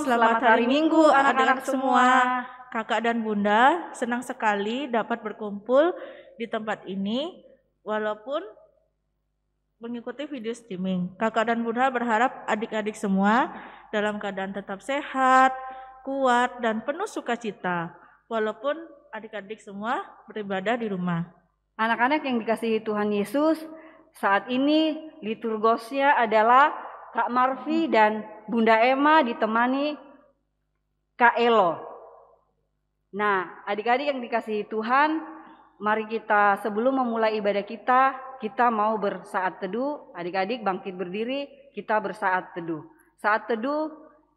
Selamat hari Minggu anak-anak semua. Kakak dan Bunda senang sekali dapat berkumpul di tempat ini walaupun mengikuti video streaming. Kakak dan Bunda berharap adik-adik semua dalam keadaan tetap sehat, kuat, dan penuh sukacita walaupun adik-adik semua beribadah di rumah. Anak-anak yang dikasihi Tuhan Yesus, saat ini liturgosnya adalah Kak Marvi dan Bunda Emma ditemani Kak Elo. Nah, adik-adik yang dikasihi Tuhan, mari kita sebelum memulai ibadah kita mau bersaat teduh. Adik-adik bangkit berdiri, kita bersaat teduh. Saat teduh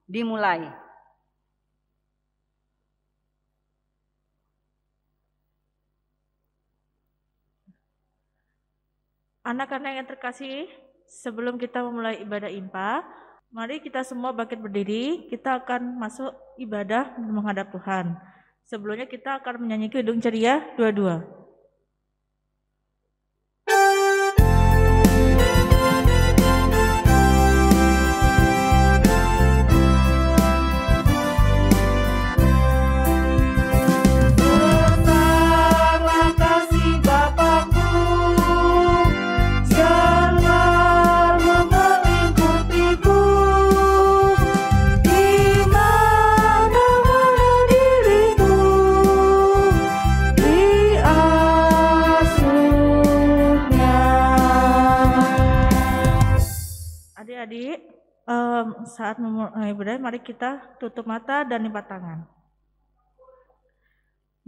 dimulai. Anak-anak yang terkasih, sebelum kita memulai ibadah IMPA, mari kita semua bangkit berdiri, kita akan masuk ibadah menghadap Tuhan. Sebelumnya kita akan menyanyi Kidung Ceria 22. Adik-adik, saat memulai ibadah, mari kita tutup mata dan lipat tangan.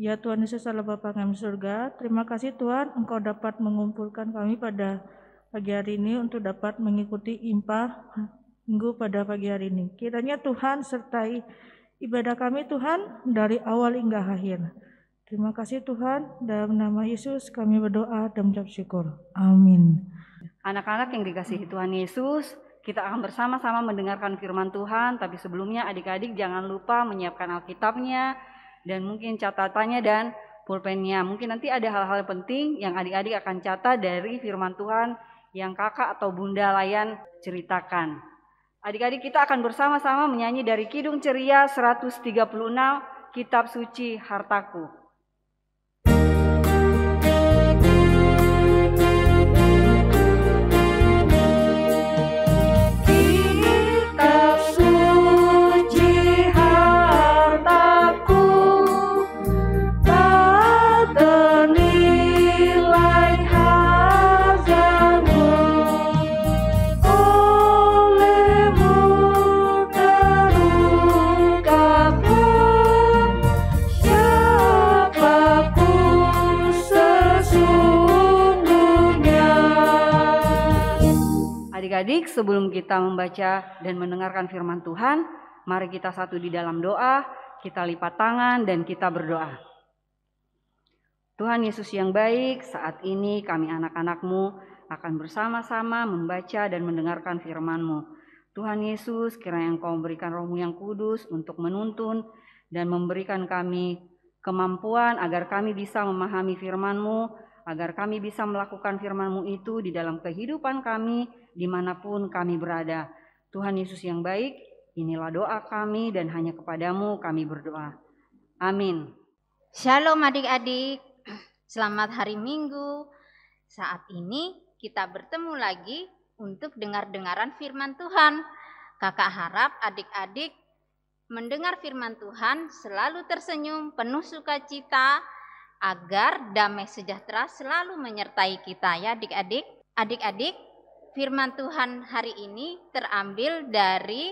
Ya Tuhan Yesus Allah Bapa kami di surga, terima kasih Tuhan Engkau dapat mengumpulkan kami pada pagi hari ini untuk dapat mengikuti IMPA Minggu pada pagi hari ini. Kiranya Tuhan sertai ibadah kami Tuhan dari awal hingga akhir. Terima kasih Tuhan, dalam nama Yesus kami berdoa dan mengucap syukur. Amin. Anak-anak yang dikasihi Tuhan Yesus, kita akan bersama-sama mendengarkan firman Tuhan, tapi sebelumnya adik-adik jangan lupa menyiapkan Alkitabnya dan mungkin catatannya dan pulpennya. Mungkin nanti ada hal-hal penting yang adik-adik akan catat dari firman Tuhan yang kakak atau bunda Layan ceritakan. Adik-adik kita akan bersama-sama menyanyi dari Kidung Ceria 136, Kitab Suci Hartaku. Adik-adik, sebelum kita membaca dan mendengarkan firman Tuhan, mari kita satu di dalam doa, kita lipat tangan dan kita berdoa. Tuhan Yesus yang baik, saat ini kami anak-anak-Mu akan bersama-sama membaca dan mendengarkan firman-Mu. Tuhan Yesus, kiranya Engkau memberikan Roh-Mu yang kudus untuk menuntun dan memberikan kami kemampuan agar kami bisa memahami firman-Mu, agar kami bisa melakukan firman-Mu itu di dalam kehidupan kami, dimanapun kami berada. Tuhan Yesus yang baik, inilah doa kami dan hanya kepadamu kami berdoa. Amin. Shalom adik-adik, selamat hari Minggu. Saat ini kita bertemu lagi untuk dengar-dengaran firman Tuhan. Kakak harap adik-adik mendengar firman Tuhan selalu tersenyum, penuh sukacita, agar damai sejahtera selalu menyertai kita ya adik-adik. Adik-adik, firman Tuhan hari ini terambil dari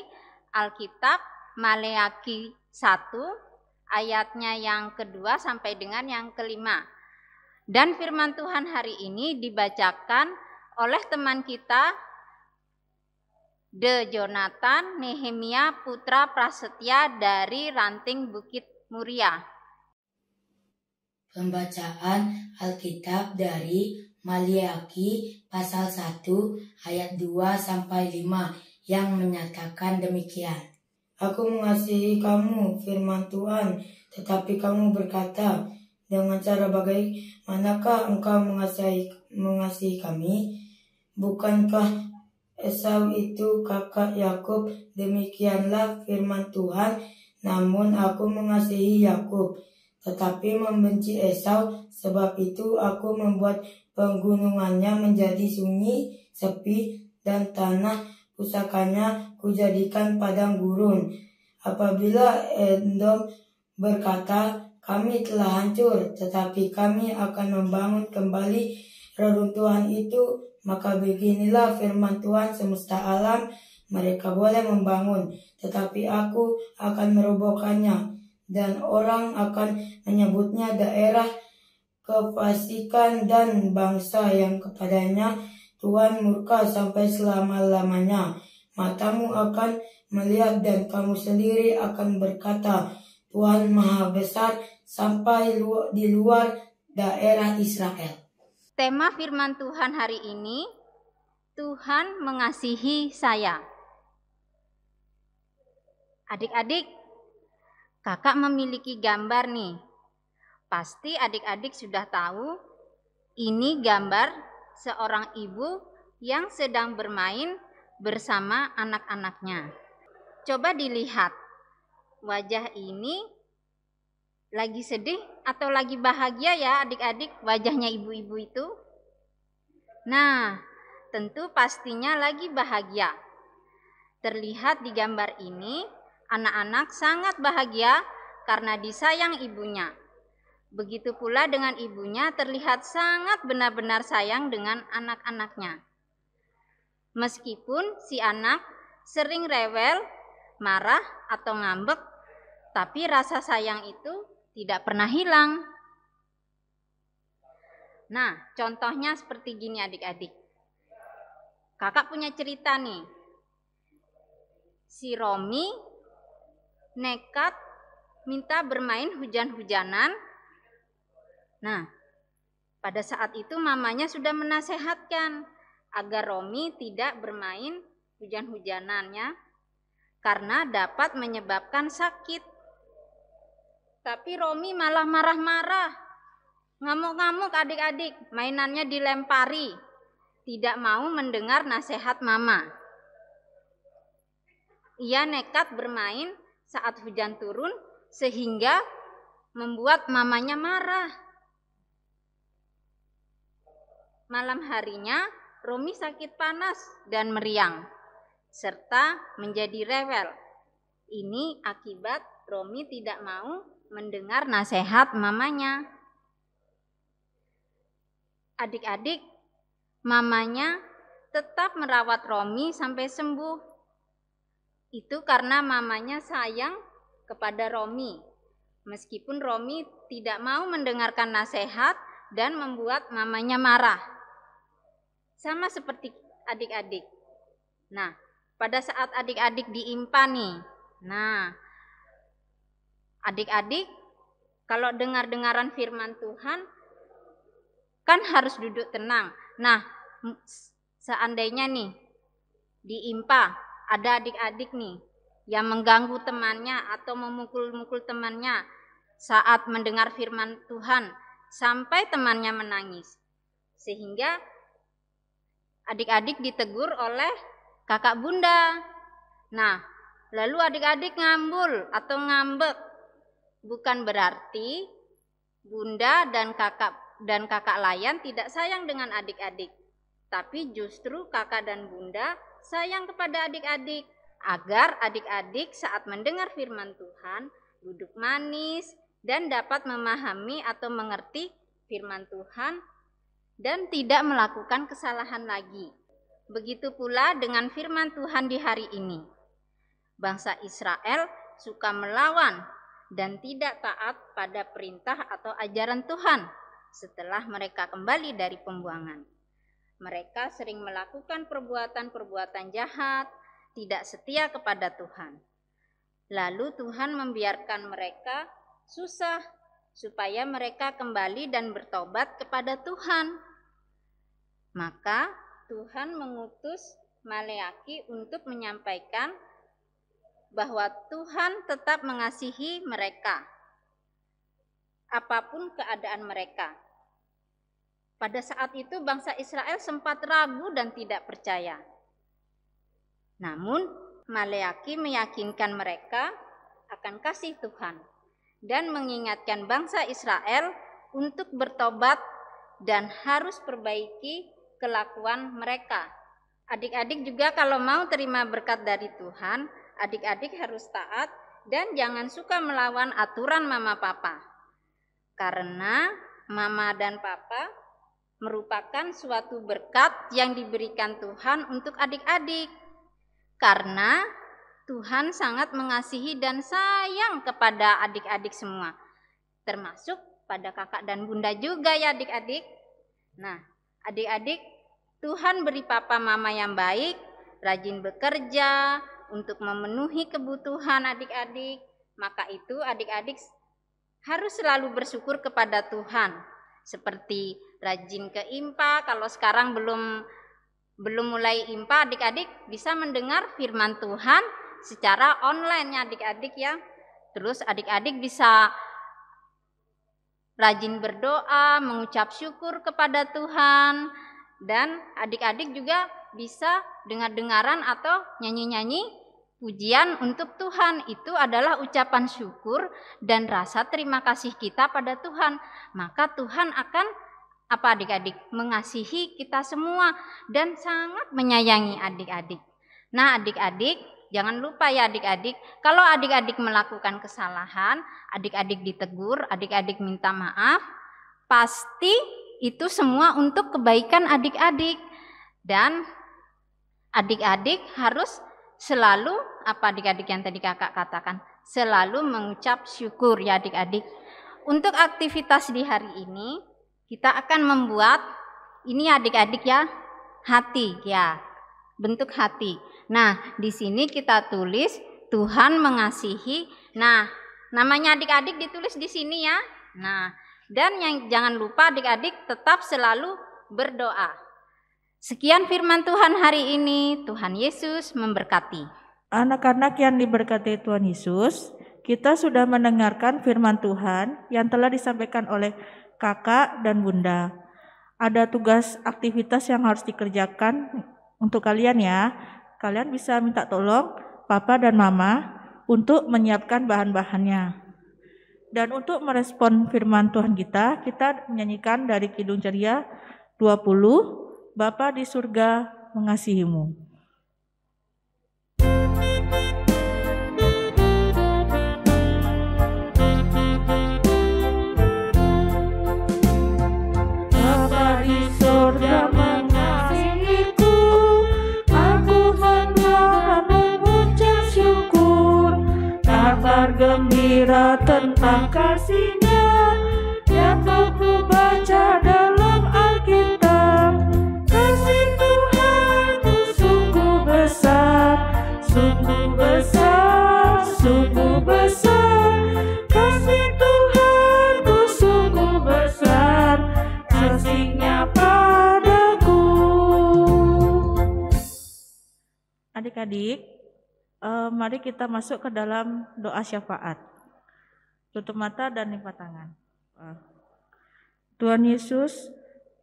Alkitab Maleaki 1 ayatnya yang kedua sampai dengan yang kelima. Dan firman Tuhan hari ini dibacakan oleh teman kita De Jonathan Nehemia Putra Prasetya dari Ranting Bukit Muria. Pembacaan Alkitab dari Maleaki pasal 1 ayat 2 sampai 5 yang menyatakan demikian. Aku mengasihi kamu, firman Tuhan, tetapi kamu berkata, dengan cara bagaimanakah engkau mengasihi kami? Bukankah Esau itu kakak Yakub. Demikianlah firman Tuhan, namun aku mengasihi Yakub, tetapi membenci Esau. Sebab itu aku membuat pegunungannya menjadi sunyi, sepi, dan tanah pusakanya kujadikan padang gurun. Apabila Edom berkata, kami telah hancur, tetapi kami akan membangun kembali reruntuhan itu, maka beginilah firman Tuhan semesta alam, mereka boleh membangun, tetapi aku akan merobohkannya, dan orang akan menyebutnya daerah kefasikan dan bangsa yang kepadanya Tuhan murka sampai selama-lamanya. Matamu akan melihat dan kamu sendiri akan berkata, Tuhan Maha Besar sampai di luar daerah Israel. Tema firman Tuhan hari ini, Tuhan mengasihi saya. Adik-adik, kakak memiliki gambar nih. Pasti adik-adik sudah tahu, ini gambar seorang ibu yang sedang bermain bersama anak-anaknya. Coba dilihat, wajah ini lagi sedih atau lagi bahagia ya adik-adik wajahnya ibu-ibu itu? Nah, tentu pastinya lagi bahagia. Terlihat di gambar ini, anak-anak sangat bahagia karena disayang ibunya. Begitu pula dengan ibunya terlihat sangat benar-benar sayang dengan anak-anaknya. Meskipun si anak sering rewel, marah atau ngambek, tapi rasa sayang itu tidak pernah hilang. Nah, contohnya seperti gini adik-adik. Kakak punya cerita nih. Si Romi nekat minta bermain hujan-hujanan. Nah, pada saat itu mamanya sudah menasehatkan agar Romi tidak bermain hujan-hujanannya karena dapat menyebabkan sakit. Tapi Romi malah marah-marah, ngamuk-ngamuk adik-adik, mainannya dilempari, tidak mau mendengar nasihat mama. Ia nekat bermain saat hujan turun sehingga membuat mamanya marah. Malam harinya Romi sakit panas dan meriang, serta menjadi rewel. Ini akibat Romi tidak mau mendengar nasihat mamanya. Adik-adik, mamanya tetap merawat Romi sampai sembuh. Itu karena mamanya sayang kepada Romi, meskipun Romi tidak mau mendengarkan nasihat dan membuat mamanya marah. Sama seperti adik-adik. Nah, pada saat adik-adik diimpa nih, nah, adik-adik kalau dengar-dengaran firman Tuhan kan harus duduk tenang. Nah, seandainya nih diimpa ada adik-adik nih yang mengganggu temannya atau memukul-mukul temannya saat mendengar firman Tuhan sampai temannya menangis. Sehingga adik-adik ditegur oleh kakak bunda. Nah, lalu adik-adik ngambul atau ngambek. Bukan berarti bunda dan kakak layan tidak sayang dengan adik-adik. Tapi justru kakak dan bunda sayang kepada adik-adik. Agar adik-adik saat mendengar firman Tuhan duduk manis dan dapat memahami atau mengerti firman Tuhan dan tidak melakukan kesalahan lagi. Begitu pula dengan firman Tuhan di hari ini. Bangsa Israel suka melawan dan tidak taat pada perintah atau ajaran Tuhan setelah mereka kembali dari pembuangan. Mereka sering melakukan perbuatan-perbuatan jahat, tidak setia kepada Tuhan. Lalu Tuhan membiarkan mereka susah supaya mereka kembali dan bertobat kepada Tuhan. Maka Tuhan mengutus Maleaki untuk menyampaikan bahwa Tuhan tetap mengasihi mereka, apapun keadaan mereka. Pada saat itu bangsa Israel sempat ragu dan tidak percaya. Namun Maleaki meyakinkan mereka akan kasih Tuhan dan mengingatkan bangsa Israel untuk bertobat dan harus perbaiki kelakuan mereka. Adik-adik juga kalau mau terima berkat dari Tuhan, adik-adik harus taat dan jangan suka melawan aturan mama papa. Karena mama dan papa merupakan suatu berkat yang diberikan Tuhan untuk adik-adik. Karena Tuhan sangat mengasihi dan sayang kepada adik-adik semua, termasuk pada kakak dan bunda juga ya adik-adik. Nah, adik-adik, Tuhan beri papa mama yang baik, rajin bekerja untuk memenuhi kebutuhan adik-adik. Maka itu adik-adik harus selalu bersyukur kepada Tuhan. Seperti rajin ke IMPA, kalau sekarang belum mulai IMPA, adik-adik bisa mendengar firman Tuhan secara online ya adik-adik ya. Terus adik-adik bisa rajin berdoa, mengucap syukur kepada Tuhan, dan adik-adik juga bisa dengar-dengaran atau nyanyi-nyanyi pujian untuk Tuhan. Itu adalah ucapan syukur dan rasa terima kasih kita pada Tuhan. Maka Tuhan akan adik-adik? Mengasihi kita semua dan sangat menyayangi adik-adik. Nah adik-adik, jangan lupa ya adik-adik, kalau adik-adik melakukan kesalahan, adik-adik ditegur, adik-adik minta maaf, pasti itu semua untuk kebaikan adik-adik. Dan adik-adik harus selalu, adik-adik yang tadi kakak katakan, selalu mengucap syukur ya adik-adik. Untuk aktivitas di hari ini, kita akan membuat, ini adik-adik ya, hati ya, bentuk hati. Nah, di sini kita tulis Tuhan mengasihi. Nah, namanya adik-adik ditulis di sini ya. Nah, dan yang jangan lupa adik-adik tetap selalu berdoa. Sekian firman Tuhan hari ini. Tuhan Yesus memberkati. Anak-anak yang diberkati Tuhan Yesus, kita sudah mendengarkan firman Tuhan yang telah disampaikan oleh kakak dan bunda. Ada tugas aktivitas yang harus dikerjakan untuk kalian ya. Kalian bisa minta tolong papa dan mama untuk menyiapkan bahan-bahannya. Dan untuk merespon firman Tuhan kita menyanyikan dari Kidung Ceria 20, Bapa di surga mengasihimu. Bapa di surga mengasihiku, aku selalu mengucap syukur, kabar gembira tentang kasih-Nya yang aku baca dalam Alkitab. Kasih Tuhanku sungguh besar, sungguh besar, sungguh besar. Kasih Tuhanku sungguh besar, kasih-Nya padaku. Adik-adik, mari kita masuk ke dalam doa syafaat. Tutup mata dan lipat tangan. Tuhan Yesus,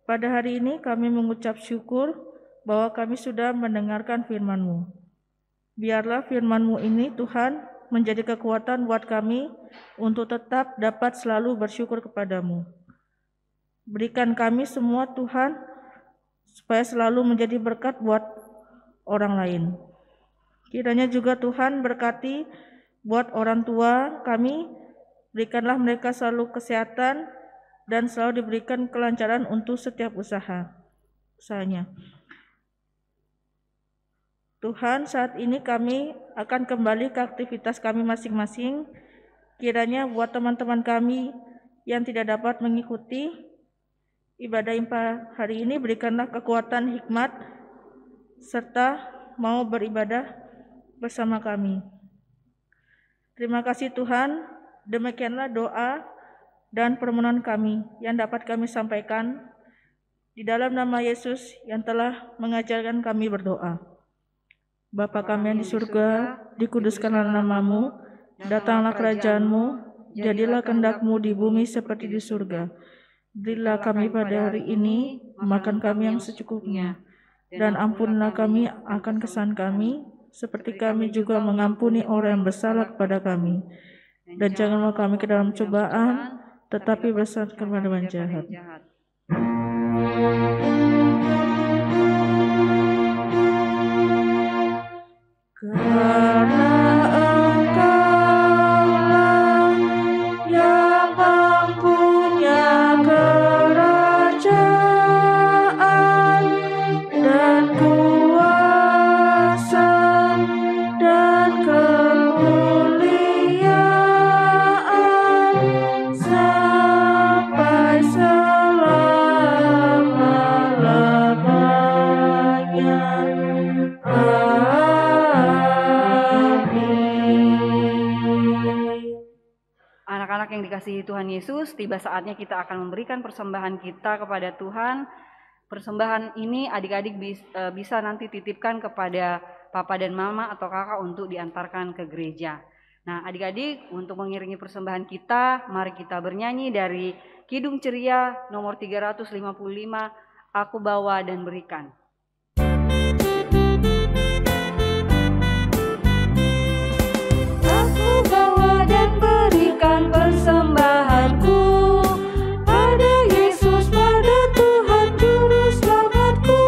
pada hari ini kami mengucap syukur bahwa kami sudah mendengarkan firman-Mu. Biarlah firman-Mu ini Tuhan menjadi kekuatan buat kami untuk tetap dapat selalu bersyukur kepadamu. Berikan kami semua Tuhan supaya selalu menjadi berkat buat orang lain. Kiranya juga Tuhan berkati buat orang tua kami, berikanlah mereka selalu kesehatan dan selalu diberikan kelancaran untuk setiap usahanya. Tuhan, saat ini kami akan kembali ke aktivitas kami masing-masing. Kiranya buat teman-teman kami yang tidak dapat mengikuti ibadah IMPA hari ini, berikanlah kekuatan, hikmat, serta mau beribadah bersama kami. Terima kasih Tuhan, demikianlah doa dan permohonan kami yang dapat kami sampaikan di dalam nama Yesus yang telah mengajarkan kami berdoa. Bapa kami yang di surga, dikuduskanlah nama-Mu, datanglah kerajaan-Mu, jadilah kehendak-Mu di bumi seperti di surga. Berilah kami pada hari ini makan kami yang secukupnya, dan ampunilah kami akan kesalahan kami, seperti kami juga mengampuni orang yang bersalah kepada kami. Dan janganlah kami ke dalam cobaan, tetapi berselamatkan dari jahat. Karena Engkaulah yang mempunyai kerajaan dan kuasa dan kemuliaan sampai selama-lamanya. Anak-anak yang dikasihi Tuhan Yesus, tiba saatnya kita akan memberikan persembahan kita kepada Tuhan. Persembahan ini adik-adik bisa nanti titipkan kepada papa dan mama atau kakak untuk diantarkan ke gereja. Nah, adik-adik, untuk mengiringi persembahan kita, mari kita bernyanyi dari Kidung Ceria nomor 355, Aku Bawa dan Berikan. Aku bawa dan berikan persembahanku pada Yesus, pada Tuhan Juru Selamatku.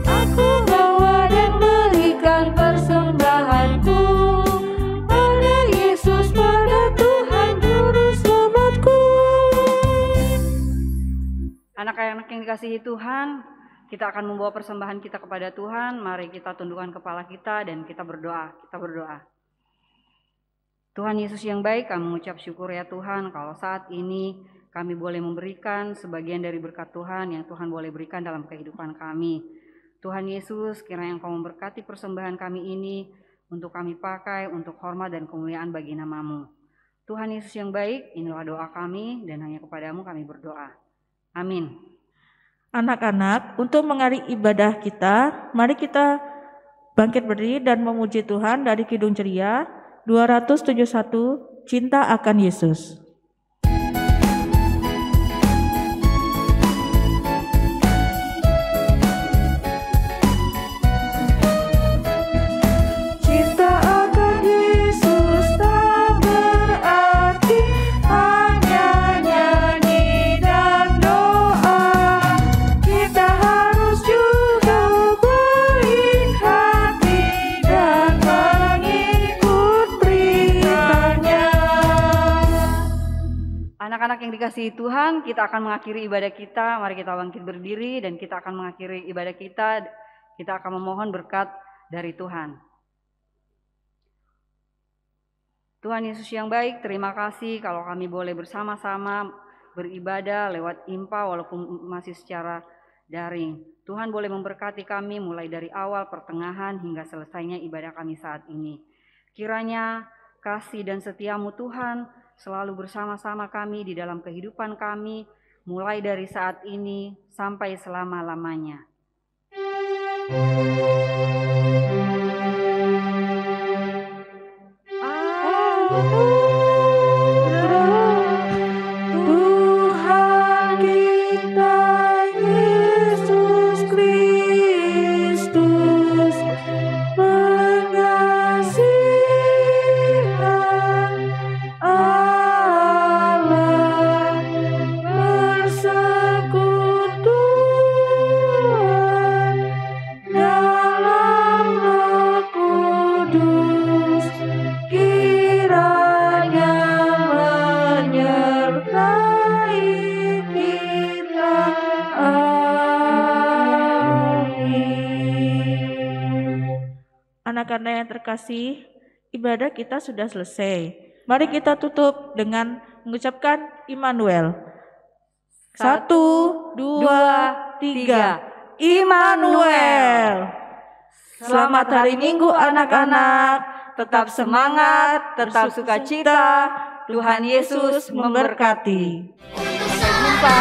Aku bawa dan berikan persembahanku pada Yesus, pada Tuhan Juru Selamatku. Anak-anak yang dikasihi Tuhan, kita akan membawa persembahan kita kepada Tuhan. Mari kita tundukkan kepala kita dan kita berdoa. Kita berdoa. Tuhan Yesus yang baik, kami mengucap syukur ya Tuhan, kalau saat ini kami boleh memberikan sebagian dari berkat Tuhan yang Tuhan boleh berikan dalam kehidupan kami. Tuhan Yesus, kiranya Engkau memberkati persembahan kami ini untuk kami pakai untuk hormat dan kemuliaan bagi nama-Mu. Tuhan Yesus yang baik, inilah doa kami dan hanya kepadamu kami berdoa. Amin. Anak-anak, untuk mengakhiri ibadah kita, mari kita bangkit berdiri dan memuji Tuhan dari Kidung Ceria 271, Cinta akan Yesus. Cinta akan Yesus tak berarti hanya nyanyi dan doa. Kita harus juga baik hati dan mengikut beritanya. Anak-anak yang dikasihi Tuhan, kita akan mengakhiri ibadah kita. Mari kita bangkit berdiri dan kita akan mengakhiri ibadah kita. Kita akan memohon berkat dari Tuhan. Tuhan Yesus yang baik, terima kasih kalau kami boleh bersama-sama beribadah lewat IMPA walaupun masih secara daring. Tuhan boleh memberkati kami mulai dari awal, pertengahan, hingga selesainya ibadah kami saat ini. Kiranya kasih dan setiamu Tuhan selalu bersama-sama kami di dalam kehidupan kami, mulai dari saat ini sampai selama-lamanya. Tuhan kita Yesus Kristus, pengasihan Allah, persekutuan dalam Roh Kudus, kiranya menyertai kita. Amin. Anak-anak yang terkasih, ibadah kita sudah selesai. Mari kita tutup dengan mengucapkan Immanuel. 1, 2, 3. Immanuel. Selamat hari Minggu anak-anak. Tetap semangat, tetap sukacita. Tuhan Yesus memberkati. Sampai jumpa.